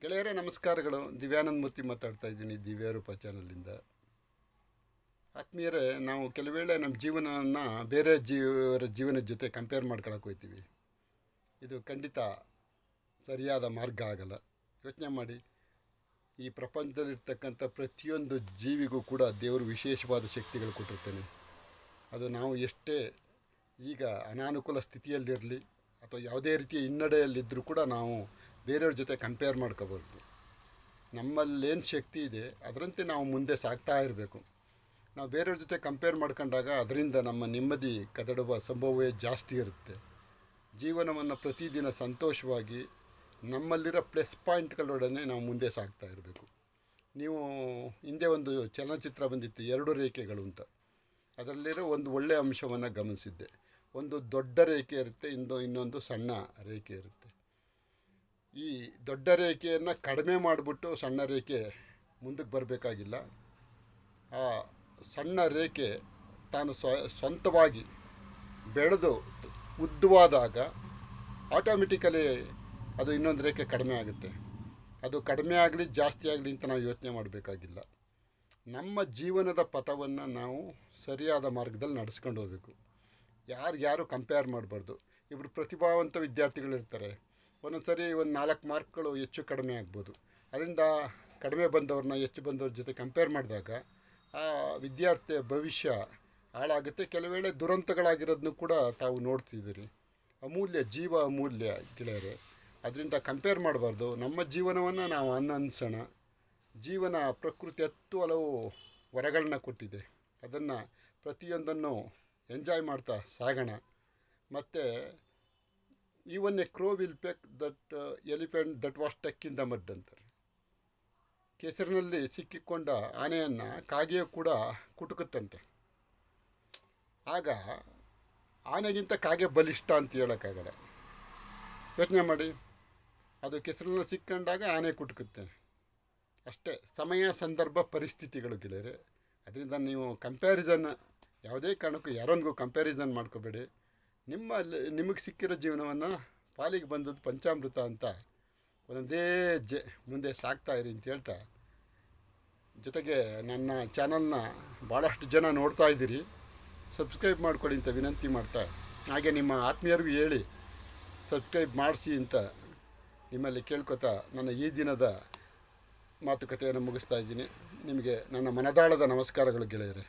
ಗೆಳೆಯರೇ ನಮಸ್ಕಾರಗಳು. ದಿವ್ಯಾನಂದ ಮೂರ್ತಿ ಮಾತಾಡ್ತಾ ಇದ್ದೀನಿ ದಿವ್ಯರೂಪ ಚಾನಲಿಂದ. ಆತ್ಮೀಯರೇ, ನಾವು ಕೆಲವು ವೇಳೆ ನಮ್ಮ ಜೀವನವನ್ನು ಬೇರೆ ಜೀವನದ ಜೊತೆ ಕಂಪೇರ್ ಮಾಡ್ಕೊಳಕ್ಕೆ ಹೋಗ್ತೀವಿ. ಇದು ಖಂಡಿತ ಸರಿಯಾದ ಮಾರ್ಗ ಆಗಲ್ಲ. ಯೋಚನೆ ಮಾಡಿ, ಈ ಪ್ರಪಂಚದಲ್ಲಿರ್ತಕ್ಕಂಥ ಪ್ರತಿಯೊಂದು ಜೀವಿಗೂ ಕೂಡ ದೇವರು ವಿಶೇಷವಾದ ಶಕ್ತಿಗಳು ಕೊಟ್ಟಿರ್ತಾನೆ. ಅದು ನಾವು ಎಷ್ಟೇ ಈಗ ಅನಾನುಕೂಲ ಸ್ಥಿತಿಯಲ್ಲಿರಲಿ ಅಥವಾ ಯಾವುದೇ ರೀತಿಯ ಹಿನ್ನಡೆಯಲ್ಲಿದ್ದರೂ ಕೂಡ ನಾವು ಬೇರೆಯವ್ರ ಜೊತೆ ಕಂಪೇರ್ ಮಾಡ್ಕೋಬಾರ್ದು. ನಮ್ಮಲ್ಲೇನು ಶಕ್ತಿ ಇದೆ ಅದರಂತೆ ನಾವು ಮುಂದೆ ಸಾಗ್ತಾ ಇರಬೇಕು. ನಾವು ಬೇರೆಯವ್ರ ಜೊತೆ ಕಂಪೇರ್ ಮಾಡ್ಕೊಂಡಾಗ ಅದರಿಂದ ನಮ್ಮ ನೆಮ್ಮದಿ ಕದಡುವ ಸಂಭವವೇ ಜಾಸ್ತಿ ಇರುತ್ತೆ. ಜೀವನವನ್ನು ಪ್ರತಿದಿನ ಸಂತೋಷವಾಗಿ ನಮ್ಮಲ್ಲಿರೋ ಪ್ಲಸ್ ಪಾಯಿಂಟ್ಗಳೊಡನೆ ನಾವು ಮುಂದೆ ಸಾಗ್ತಾ ಇರಬೇಕು. ನೀವು ಹಿಂದೆ ಒಂದು ಚಲನಚಿತ್ರ ಬಂದಿತ್ತು, 2 ರೇಖೆಗಳು ಅಂತ. ಅದರಲ್ಲಿರೋ ಒಂದು ಒಳ್ಳೆಯ ಅಂಶವನ್ನು ಗಮನಿಸಿದ್ದೆ. ಒಂದು ದೊಡ್ಡ ರೇಖೆ ಇರುತ್ತೆ, ಇನ್ನೊಂದು ಸಣ್ಣ ರೇಖೆ ಇರುತ್ತೆ. ಈ ದೊಡ್ಡ ರೇಖೆಯನ್ನು ಕಡಿಮೆ ಮಾಡಿಬಿಟ್ಟು ಸಣ್ಣ ರೇಖೆ ಮುಂದಕ್ಕೆ ಬರಬೇಕಾಗಿಲ್ಲ. ಆ ಸಣ್ಣ ರೇಖೆ ತಾನು ಸ್ವಂತವಾಗಿ ಬೆಳೆದು ಉದ್ದವಾದಾಗ ಆಟೋಮೆಟಿಕಲಿ ಅದು ಇನ್ನೊಂದು ರೇಖೆ ಕಡಿಮೆ ಆಗುತ್ತೆ. ಅದು ಕಡಿಮೆ ಆಗಲಿ ಜಾಸ್ತಿ ಆಗಲಿ ಅಂತ ನಾವು ಯೋಚನೆ ಮಾಡಬೇಕಾಗಿಲ್ಲ. ನಮ್ಮ ಜೀವನದ ಪಥವನ್ನು ನಾವು ಸರಿಯಾದ ಮಾರ್ಗದಲ್ಲಿ ನಡೆಸ್ಕೊಂಡು ಹೋಗಬೇಕು. ಯಾರು ಕಂಪೇರ್ ಮಾಡಬಾರ್ದು. ಇಬ್ಬರು ಪ್ರತಿಭಾವಂತ ವಿದ್ಯಾರ್ಥಿಗಳಿರ್ತಾರೆ. ಒಂದೊಂದು ಸರಿ 4 ಮಾರ್ಕ್ಗಳು ಹೆಚ್ಚು ಕಡಿಮೆ ಆಗ್ಬೋದು. ಅದರಿಂದ ಕಡಿಮೆ ಬಂದವ್ರನ್ನ ಹೆಚ್ಚು ಬಂದವ್ರ ಜೊತೆ ಕಂಪೇರ್ ಮಾಡಿದಾಗ ಆ ವಿದ್ಯಾರ್ಥಿಯ ಭವಿಷ್ಯ ಹಾಳಾಗುತ್ತೆ. ಕೆಲವು ವೇಳೆ ದುರಂತಗಳಾಗಿರೋದನ್ನು ಕೂಡ ತಾವು ನೋಡ್ತಿದ್ದೀರಿ. ಜೀವ ಅಮೂಲ್ಯ ಗೆಳೆಯರೆ. ಅದರಿಂದ ಕಂಪೇರ್ ಮಾಡಬಾರ್ದು. ನಮ್ಮ ಜೀವನವನ್ನು ನಾವು ಆನಂದಿಸೋಣ. ಜೀವನ ಪ್ರಕೃತಿ 10 ಹಲವು ವರಗಳನ್ನ ಕೊಟ್ಟಿದೆ. ಅದನ್ನು ಪ್ರತಿಯೊಂದನ್ನು ಎಂಜಾಯ್ ಮಾಡ್ತಾ ಸಾಗೋಣ. ಮತ್ತು even a crow will peck that elephant that was tuck in the mud ಅಂತಾರೆ. ಕೆಸರಿನಲ್ಲಿ ಸಿಕ್ಕಿಕೊಂಡ ಆನೆಯನ್ನು ಕಾಗೆಯು ಕೂಡ ಕುಟುಕುತ್ತಂತೆ. ಆಗ ಆನೆಗಿಂತ ಕಾಗೆ ಬಲಿಷ್ಠ ಅಂತ ಹೇಳೋಕ್ಕಾಗಲ್ಲ. ಯೋಚನೆ ಮಾಡಿ, ಅದು ಕೆಸರಿನಲ್ಲಿ ಸಿಕ್ಕೊಂಡಾಗ ಆನೆ ಕುಟುಕುತ್ತೆ. ಅಷ್ಟೇ, ಸಮಯ ಸಂದರ್ಭ ಪರಿಸ್ಥಿತಿಗಳು ಗೆಳೆಯರೆ. ಅದರಿಂದ ನೀವು ಕಂಪ್ಯಾರಿಸನ್ ಯಾವುದೇ ಕಾರಣಕ್ಕೂ ಯಾರೊಂದಿಗೂ ಕಂಪ್ಯಾರಿಸನ್ ಮಾಡ್ಕೋಬೇಡಿ. ನಿಮಗೆ ಸಿಕ್ಕಿರೋ ಜೀವನವನ್ನು ಪಾಲಿಗೆ ಬಂದದ್ದು ಪಂಚಾಮೃತ ಅಂತ ಒಂದೊಂದೇ ಮುಂದೆ ಸಾಗ್ತಾ ಇರಿ ಅಂತ ಹೇಳ್ತಾ, ಜೊತೆಗೆ ನನ್ನ ಚಾನಲ್ನ ಭಾಳಷ್ಟು ಜನ ನೋಡ್ತಾ ಇದ್ದೀರಿ, ಸಬ್ಸ್ಕ್ರೈಬ್ ಮಾಡ್ಕೊಳ್ಳಿ ಅಂತ ವಿನಂತಿ ಮಾಡ್ತಾ, ಹಾಗೆ ನಿಮ್ಮ ಆತ್ಮೀಯರಿಗೂ ಹೇಳಿ ಸಬ್ಸ್ಕ್ರೈಬ್ ಮಾಡಿಸಿ ಅಂತ ನಿಮ್ಮಲ್ಲಿ ಕೇಳ್ಕೊತಾ ನನ್ನ ಈ ದಿನದ ಮಾತುಕತೆಯನ್ನು ಮುಗಿಸ್ತಾ ಇದ್ದೀನಿ. ನಿಮಗೆ ನನ್ನ ಮನದಾಳದ ನಮಸ್ಕಾರಗಳು ಗೆಳೆಯರೆ.